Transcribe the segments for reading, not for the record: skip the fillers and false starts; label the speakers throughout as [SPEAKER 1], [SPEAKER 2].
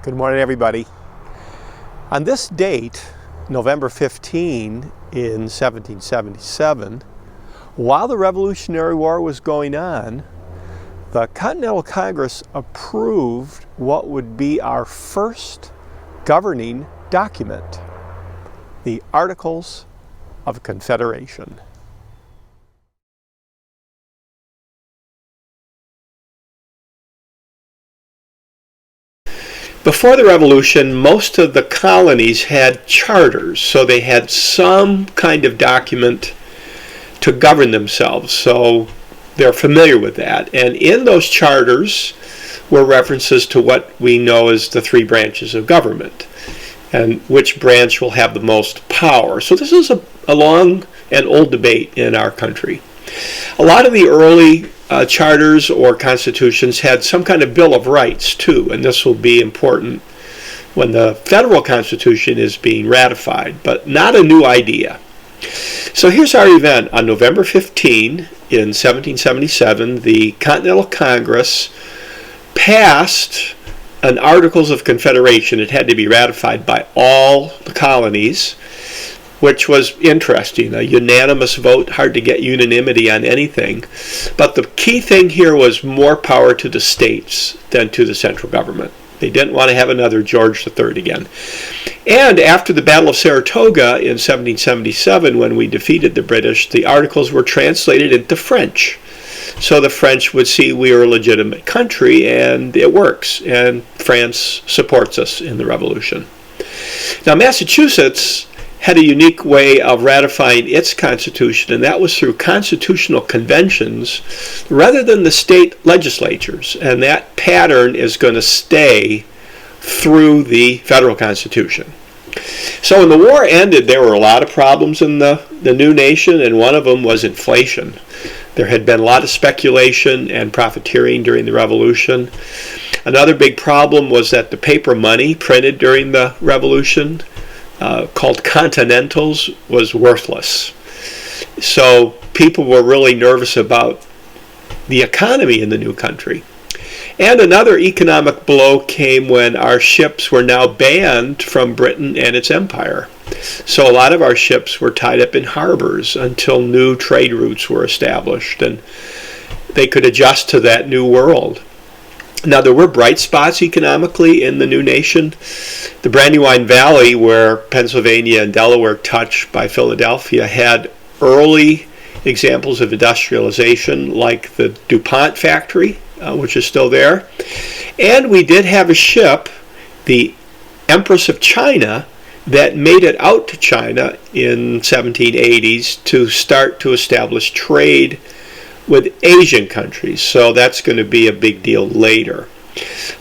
[SPEAKER 1] Good morning, everybody. On this date, November 15 in 1777, while the Revolutionary War was going on, the Continental Congress approved what would be our first governing document, the Articles of Confederation. Before the Revolution, most of the colonies had charters, so they had some kind of document to govern themselves, so they're familiar with that. And in those charters were references to what we know as the three branches of government, and which branch will have the most power. So this is a long and old debate in our country. A lot of the early charters or constitutions had some kind of Bill of Rights too, and this will be important when the federal constitution is being ratified, but not a new idea. So here's our event. On November 15 in 1777, the Continental Congress passed an Articles of Confederation. It had to be ratified by all the colonies, which was interesting. A unanimous vote, hard to get unanimity on anything. But the key thing here was more power to the states than to the central government. They didn't want to have another George III again. And after the Battle of Saratoga in 1777, when we defeated the British, the articles were translated into French. So the French would see we are a legitimate country, and it works. And France supports us in the Revolution. Now, Massachusetts had a unique way of ratifying its constitution, and that was through constitutional conventions rather than the state legislatures. And that pattern is going to stay through the federal constitution. So when the war ended, there were a lot of problems in the new nation, and one of them was inflation. There had been a lot of speculation and profiteering during the Revolution. Another big problem was that the paper money printed during the Revolution, called Continentals, was worthless. So people were really nervous about the economy in the new country. And another economic blow came when our ships were now banned from Britain and its empire. So a lot of our ships were tied up in harbors until new trade routes were established and they could adjust to that new world. Now, there were bright spots economically in the new nation. The Brandywine Valley, where Pennsylvania and Delaware touch by Philadelphia, had early examples of industrialization, like the DuPont factory, which is still there. And we did have a ship, the Empress of China, that made it out to China in 1780s to start to establish trade with Asian countries. So that's going to be a big deal later.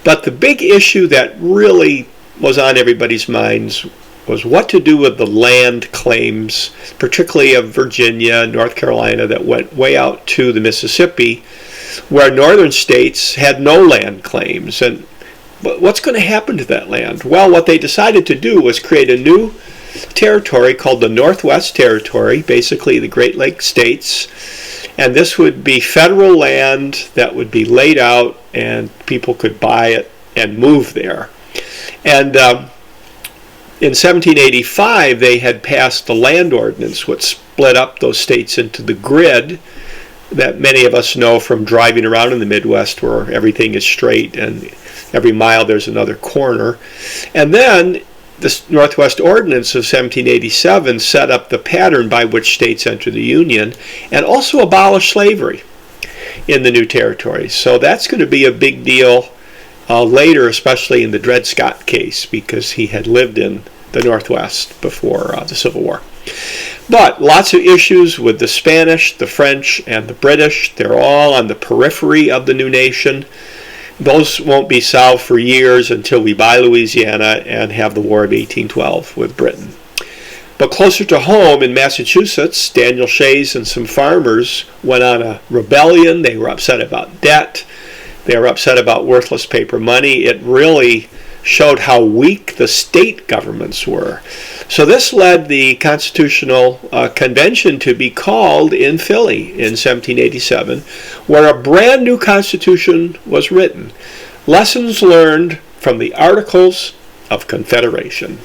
[SPEAKER 1] But the big issue that really was on everybody's minds was what to do with the land claims, particularly of Virginia, North Carolina, that went way out to the Mississippi, where northern states had no land claims. And what's going to happen to that land? Well, what they decided to do was create a new territory called the Northwest Territory, basically the Great Lakes states. And this would be federal land that would be laid out and people could buy it and move there. And in 1785, they had passed the land ordinance, which split up those states into the grid that many of us know from driving around in the Midwest, where everything is straight and every mile there's another corner. And then the Northwest Ordinance of 1787 set up the pattern by which states enter the Union and also abolished slavery in the new territories. So that's going to be a big deal later, especially in the Dred Scott case, because he had lived in the Northwest before the Civil War. But lots of issues with the Spanish, the French, and the British. They're all on the periphery of the new nation. Those won't be solved for years until we buy Louisiana and have the War of 1812 with Britain. But closer to home in Massachusetts, Daniel Shays and some farmers went on a rebellion. They were upset about debt. They were upset about worthless paper money. It really showed how weak the state governments were. So this led the Constitutional Convention to be called in Philly in 1787, where a brand new constitution was written. Lessons learned from the Articles of Confederation.